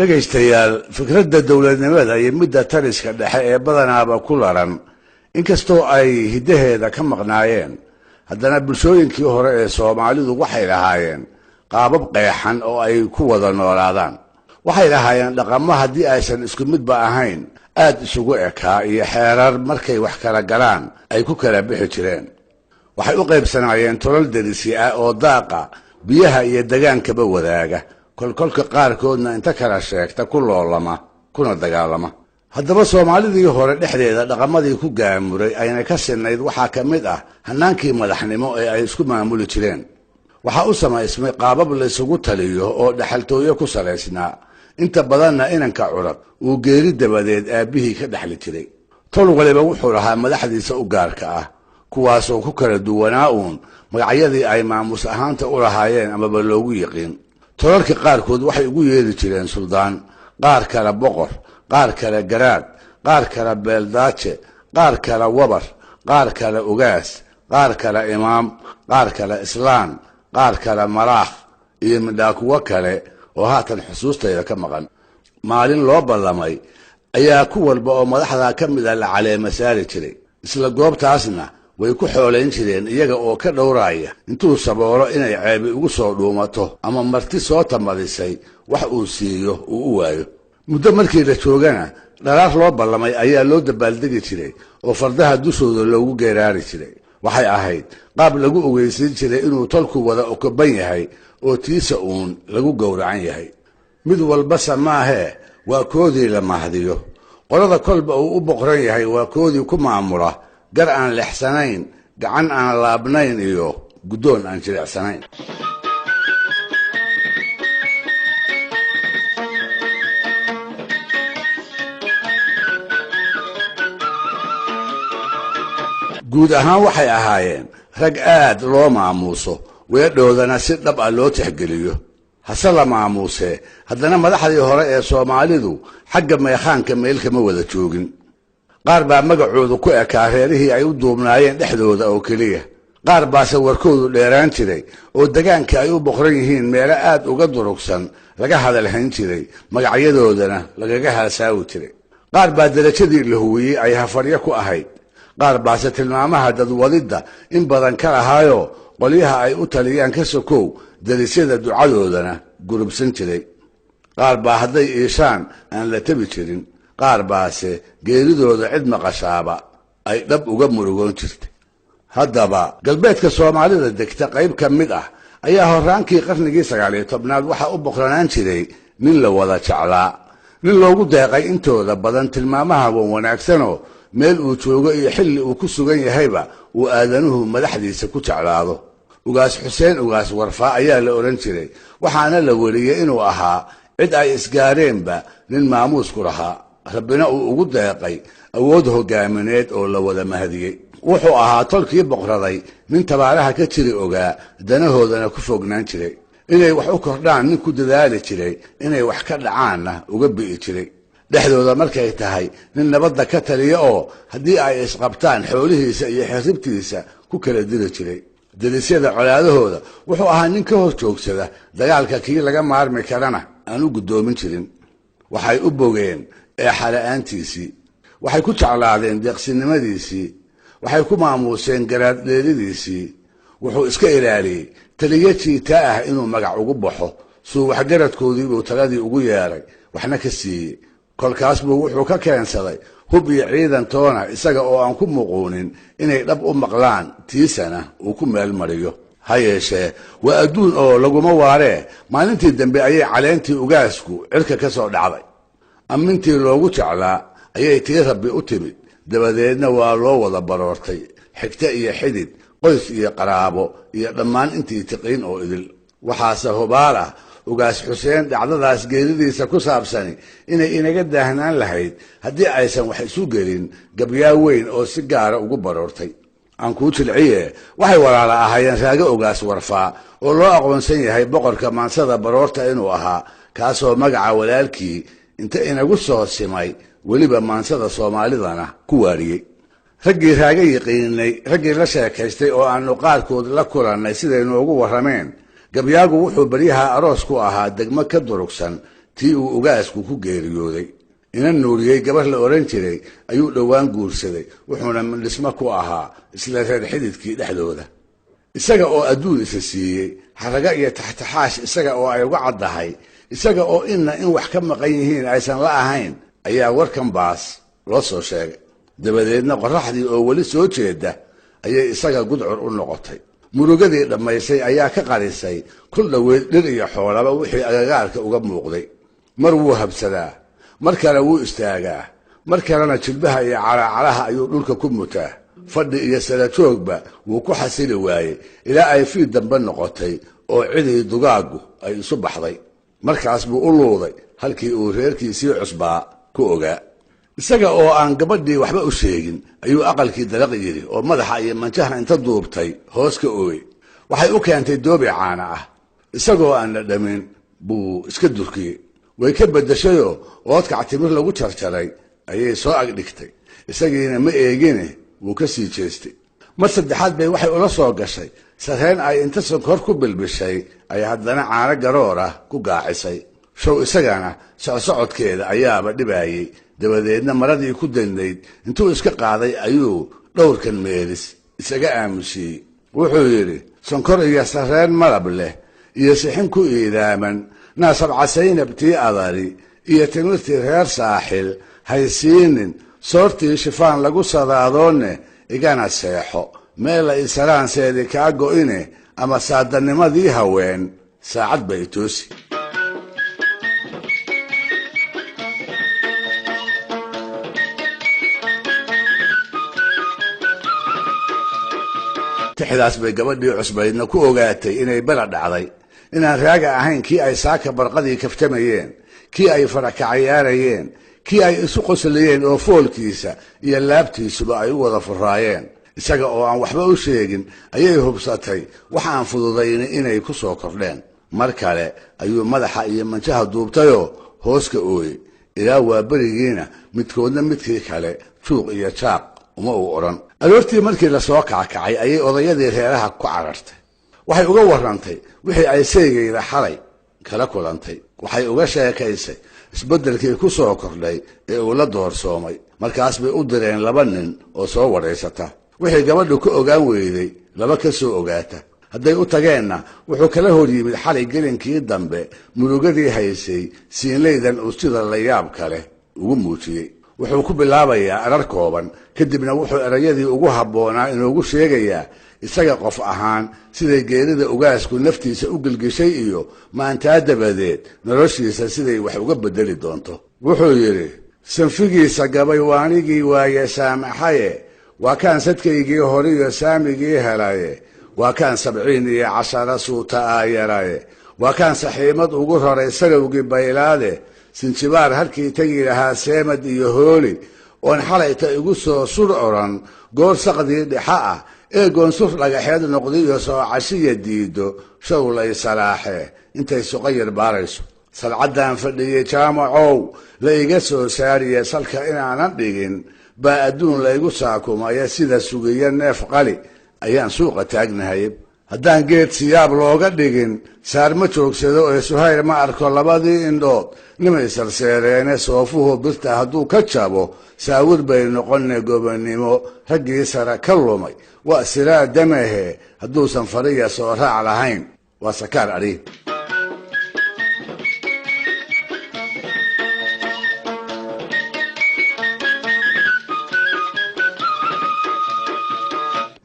dhagaystayaal fikradda dawladnimada iyo midda taliska dhexe ee badanaaba ku laran inkastoo ay hidaheeda ka maqnaayeen haddana bulshooyinkii hore ee Soomaalidu waxay lahaayeen qaabab qeexan oo ay ku wada noolaadaan waxay lahaayeen dhaqamo haddii aysan isku midba ahayn aad isugu ekaa iyo xeerar markay wax kala galaan ay ku kala bixi jireen waxay u qaybsanaayeen tolal derisi ah oo daaqa biyaha iyo dagaankaba wadaaga kolkolka qaarkoodna inta kala sheegta ku loolama kuna dagaalama haddaba Soomaalidii hore dhexdeeda dhaqamadii ku gaamuray ayna ka sinayd waxaa ka mid ah hanaankii madaxnimo ee ay isku maamuli jireen waxa uu samaysmay qaabab la isugu taliyo oo dhaxaltooyo ku saleysnaa inta badanna inanka curad uu geeri dabadeed aabihii ka dhaxli jiray tol waliba wuxuu lahaa madaxdiisa u gaarka ah kuwaasoo ku kala duwanaa uun magacyadii ay maamus ahaanta u lahaayeen amaba loogu yiqiin tolalka qaarkood waxay ugu yeeri jireen suldaan qaar kale boqor qaar kale garaad qaar kale beeldaaje qaar kale wabar qaar kale ugaas qaar kale imaam qaar kale islaan qaar kale maraakh iyo midhaa kuwa kale oo haatan xusuustayda ka maqan maalin loo ballamay ayaa ku walba oo madaxda ka mid ah la caleema saari jiray isla goobtaasna way ku xoolayn jireen iyaga oo ka dhowraaya intuu saboolo inay ceebi ugu soo dhuumato ama marti soo tamadisay wax uu siiyo uu u waayo muddo markii la joogana dharaar loo ballamay ayaa loo dabaaldegi jiray oo fardaha dushooda loogu geeraari jiray waxay ahayd qaab lagu ogeysiin jiray inuu tolku wada okoban yahay oo tiisa uun lagu gowracan yahay mid walba samaahee waa koodii la mahdiyo qolada kolba uu u boqran yahay waa koodii ku maamula gar aan lexsanayn gacan aan laabnayn iyo guddoon aan jilicsanayn guud ahaan waxay ahaayeen rag aad loo maamuuso weedhoodana si dhab ah loo tixgeliyo hase la maamuusee haddana madaxdii hore ee Soomaalidu xagga meekhaanka meel kama wada joogin qaar baa magacoodu ku ekaa reerihii ay u duubnaayeen dhexdooda oo keliya qaar baase warkoodu dheeraan jiray oo degaanka ay u boqran yihiin meelo aad uga durugsan laga hadalhayn jiray magacyadoodana lagaga haasaawi jiray qaar baa darajadii la huwiyey ay hafaryo ku ahayd qaar baase tilmaamaha dadwadidda in badan ka lahaayo qolyaha ay u taliyaan ka sokow darisyada ducadoodana gurubsan jiray qaar baa hadday iishaan aan la tabi jirin qaar baase geeridooda cid maqashaaba ay dhab uga murugoon jirtay haddaba galbeedka Soomaalida degta qayb ka mid ah ayaa horaankii qarnigii 19aad waxa u boqranaan jiray nin la wada jeclaa nin loogu deeqay intooda badan tilmaamaha wanaagsanoo meel uu joogo iyo xilli uu ku sugan yahayba uu aadanuhu madaxdiisa ku jeclaado ugaas Xuseen ugaas Warfaa ayaa la oran jiray waxaana la wariyay inuu ahaa cid ay isgaareenba nin maamuus ku lahaa rabbina uu ugu deeqay awood hogaamineed oo la wada mahadiyey wuxuu ahaa tolkii boqraday nin tabaaraha ka jiri ogaa danahoodana ku fognaan jiray inay wax u kordhaan nin ku dadaali jiray inay wax ka dhacaanna uga bi'i jiray dhexdooda markay tahay nin nabadda ka taliya oo haddii ay isqabtaan xoolihiisa iyo xiribtiisa ku kala diri jiray darisyada colaadahooda wuxuu ahaa nin ka hor joogsada dagaalka kii laga maarmi karana aan u guddoomin jirin waxay u bogeen eexala'aantiisii waxay ku jeclaadeen deeqsinimadiisii waxay ku maamuuseen garaadleelidiisii wuxuu iska ilaaliyey taliya jiita ah inuu magac ugu baxo suu waxgaradkoodii buu taladii ugu yeeray waxna ka siiyey kolkaas buu wuxuu ka keensaday hub iyo ciidan toona isaga oo aan ku muquunin inay dhab u maqlaan tiisana uu ku meel mariyo ha yeeshee waa adduun oo laguma waaree maalintii dambe ayay caleentii ugaasku cirka ka soo dhacday ammintii loogu jeclaa ayay tii rabbi u timid dabadeedna waa loo wada baroortay xigta iyo xidid qoys iyo qaraabo iyo dhammaan intii tiqiin oo idil waxaase hubaal ah ugaas Xuseen dhacdadaas geeridiisa ku saabsani inay inaga daahnaan lahayd haddii aysan wax isu gelin gabyaa weyn oo si gaara ugu baroortay aan kuu jilciye waxay walaala ahaayeen raaga ugaas Warfaa oo loo aqoonsan yahay boqorka maansada baroorta inuu ahaa kaasoo magaca walaalkii inta inagu soo simay weliba maansada Soomaalidana ku waariyey raggii raaga yiqiinay raggii la sheekaystay oo aanu qaarkood la kulannay siday noogu warrameen gabyaagu wuxuu bariyaha aroos ku ahaa degmo ka durugsan tii uu ugaasku ku geeriyooday. ina nuuriyey gabar la oran jiray ayuu dhowaan guursaday, wuxuuna mindhismo ku ahaa isla reer xididkii dhexdooda. isaga oo adduun isa siiyey xaraga iyo taxtaxaash, isaga oo ay uga caddahay, isaga oo in wax ka maqan yihiin aysan la ahayn, ayaa warkan baas loo soo sheegay. dabadeedna qorraxdii oo weli soo jeeda ayay isaga gudcur u noqotay. murugadii dhammaysay ayaa ka qarisay kul dhoweed dhir iyo xoolaba wixii agagaarka uga muuqday. mar wuu habsadaa, mar kale wuu istaagaa, mar kalena jilbaha iyo calaacalaha ayuu dhulka ku mutaa. fadhi iyo sala joogba wuu ku xasili waayey ilaa ay fiid dambe noqotay oo cidii dugaaggu ay isu baxday. markaas buu u luuday halkii uu reerkiisii cusbaa ku ogaa. isaga oo aan gabadhii waxba u sheegin ayuu aqalkii dalaq yidhi oo madaxa iyo manjaha inta duubtay hoos ka ooyey. waxay u keentay doobi caana ah. isagoo aan la dhamin buu iska durkiyey. way ka beddeshayoo oodkac timir lagu jarjaray ayay soo agdhigtay. isagiina ma eegine wuu ka sii jeestay. mar saddexaad bay waxay ula soo gashay sarreen ay inta sonkor ku bilbishay ay haddana caano garoor ah ku gaacisay. show isagana socsocodkeeda ayaaba dhibaayey. dabadeedna maradii ku dandayd intuu iska qaaday ayuu dhowrkan meelis isaga aamusiyey. wuxuu yidhi, sonkor iyo sarreen malab leh iyo sixin ku iidaaman, naasabca saynab tii adari iyo timirtii reer saaxil haysiinin, soortii shifaan lagu sadaadoonne igana seexo, meela isalaanseedii kaa go'ine ama saadanimadii haween saacad bay toosi. tixdaas bay gabadhii cusbaydna ku ogaatay inay bala dhacday, inaan raaga ahayn kii ay saaka barqadii kaftamayeen, kii ay farakacayaarayeen, kii ay isu qoslayeen oo foolkiisa iyo laabtiisuba ay u wada furaayeen. isaga oo aan waxba u sheegin ayay hubsatay wax aan fududayn inay ku soo kordheen. mar kale ayuu madaxa iyo manjaha duubtayoo hoos ka ooyey. ilaa waa berigiina midkoodna midkii kale juuq iyo jaaq uma uu odhan. aroortii markii la soo kackacay ayay odayadii reeraha ku carartay. waxay uga warrantay wixii ay seegayda xalay kala kulantay. waxay uga sheekaysay isbeddelkii ku soo kordhay ee uu la doorsoomay. markaas bay u direen 2 nin oo soo wadhaysata. wixii gabadhu ka ogaan weyday 2 ka soo ogaata. hadday u tageenna wuxuu kala hor yimid xalay gelinkii dambe murugadii haysay siinlaydan uu sida la yaab kale ugu muujiyey. wuxuu ku bilaabayaa arar kooban, kadibna wuxuu erayadii ugu habboonaa inuugu sheegayaa isaga qof ahaan siday geerida ugaasku naftiisa u gelgeshay iyo maantaa dabadeed noloshiisa siday wax uga beddeli doonto. wuxuu yidhi, sanfigiisa gabay waanigii waaye saamaxaye, waa kaan sadkaygii horiyo saamigii helaye, waa kaan 70 suuta aayaraye, waa kaan saxiimad ugu raray salowgii baylaade, sinjibaar halkii tegi lahaa seemad iyo hooli, oon xalayta igu soo sur oran goor saqdii dhexa ah ee goonsur dhagaxeed noqdiyo soo cashiya diido shawlay salaaxee intay suqayar baarayso. salcaddaan fadhiyey jaamacow la iga soo saariye salka inaanan dhigin baa adduun laygu saakumaya sida sugiya neef qali ayaan suuqa taagnahay. haddaan geed siyaab looga dhigin saar ma joogsado ee Suhayr ma arko 2 indhood nimay sarseereene soofuhu birta hadduu ka jabo saawir bay noqonne gobonnimo raggii sara ka lumay. waa siraa damahe hadduusan fariya soo raac lahayn waa sakaar adhi.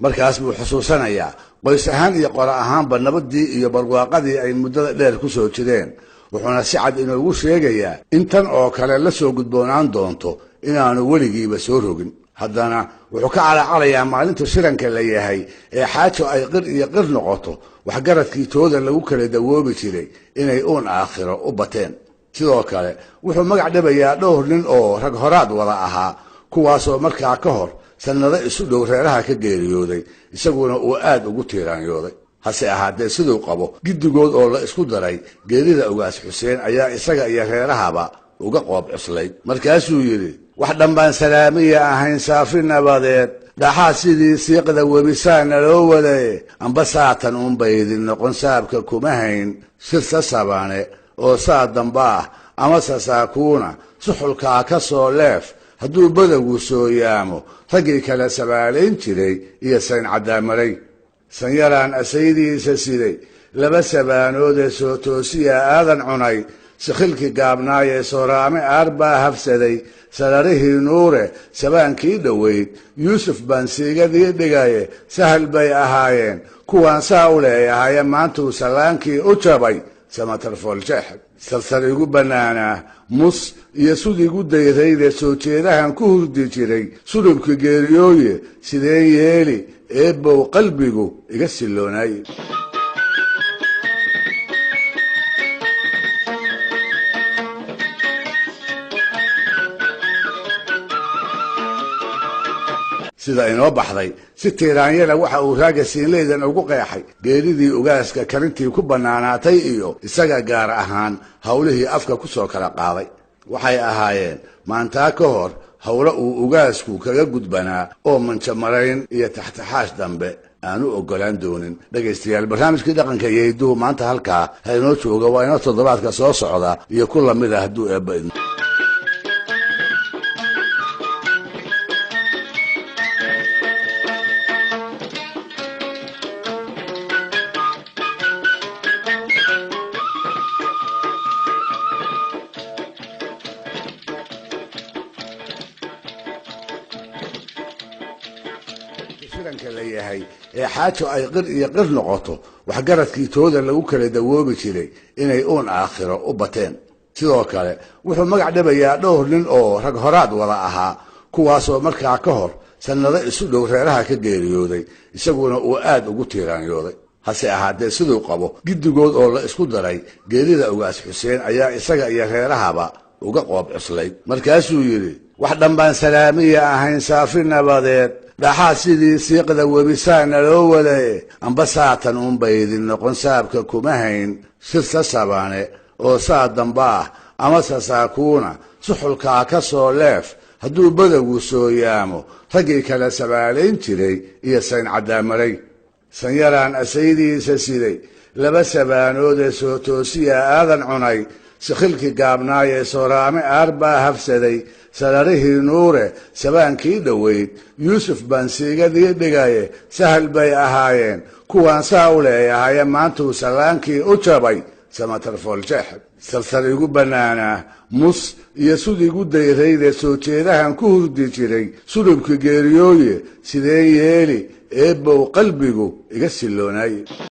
markaas buu xusuusanayaa qoys ahaan iyo qora ahaanba nabadii iyo barwaaqadii ay muddada dheer ku soo jireen. wuxuuna si cad inoogu sheegayaa in tan oo kale la soo gudboonaan doonto inaanu weligiiba soo rogin. haddana wuxuu ka calacalayaa maalinta shiranka la yahay ee xaajo ay qir iyo qir noqoto waxgaradkii tooda lagu kala dawoobi jiray inay uun aakhiro u bateen. sidoo kale wuxuu magac dhabayaa 2 nin oo rag horaad wada ahaa, kuwaasoo markaa ka hor sannado isu dhow reeraha ka geeriyooday, isaguna uu aad ugu tiiraanyooday. hase ahaatee siduu qabo giddigood oo la isku daray geerida ugaas xuseen ayaa isaga iyo reerahaba uga qoob cuslayd. markaasuu yidhi, wax dhanbaan salaamiya ahayn saafi nabadeed, dhaxaa sidii siiqda webisaana loo wadaye, amba saatan uunba idin noqon saabka kuma hayn sirta sabane oo saa damba ah amase saakuuna suxulkaa ka soo leef hadduu badowgu sooyaamo raggii kala sabaalayn jiray iyo sayn caddaamaray sanyaraan asaydiisa siday laba sabaanoodee soo toosiya aadan cunay sikhilkii gaabnaayee sooraame aar baa hafsaday sararihii nuure sabaankii dhoweyd yuusuf baan siigadii dhigaye sahal bay ahaayeen kuwaan saa u leeyahaye maantuu sallaankii u jabay samatar fooljeexab salsal igu bannaanaa mus iyo sud igu dayrayde soo jeedahan ku hurdi jiray sulubka geeriyooye sideen yeeli eebbow qalbigu iga silloonaye sida inoo baxday si tiiraanyada waxa uu raaga siinleydan ugu qeexay geeridii ugaaska karintii ku bannaanaatay iyo isaga gaar ahaan howlihii afka ku soo kala qaaday waxay ahaayeen maantaa ka hor howlo uu ugaasku kaga gudbanaa oo manjamarayn iyo taxtaxaash dambe aanu oggolaan doonin dhegaystayaal barnaamijkii dhaqanka iyo hidduhu maanta halkaa ha inoo jooga waa inoo toddobaadka soo socda iyo ku lamid ah hadduu eebba idmo filanka la yahay ee xaajo ay qir iyo qir noqoto waxgaradkii tooda lagu kala dawoobi jiray inay uun aakhiro u bateen sidoo kale wuxuu magac dhabayaa dhowr nin oo rag horaad wada ahaa kuwaasoo markaa ka hor sannado isu dhow reeraha ka geeriyooday isaguna uu aad ugu tiiraanyooday hase ahaatee siduu qabo giddigood oo la isku daray geerida ugaas xuseen ayaa isaga iyo reerahaba uga qoob cuslayd markaasuu yidhi wax dhanbaan salaamiya ahayn saafi nabadeed dhaxaa sidii siiqda webisaana loo wadaye amba saatan unbay idin noqon saabka kuma hayn sirta sabane oo saa damba ah amase saakuuna suxulkaa ka soo leef hadduu badowgu sooyaamo raggii kala sabaalayn jiray iyo sayn caddaamaray sanyaraan asaydiisa siday laba sabaanoodee soo toosiya aadan cunay sikhilkii gaabnaayee sooraame aar baa hafsaday sararihii nuure sabaankii dhoweyd yuusuf baan siigadii dhigaye sahal bay ahaayeen kuwaan saa u leeyahaye maantuu sallaankii u jabay samatar fooljeexab salsal igu bannaanaa mus iyo sud igu dayrayde soo jeedahan ku hurdi jiray sulubka geeriyooye sideen yeeli eebbow qalbigu iga silloonaye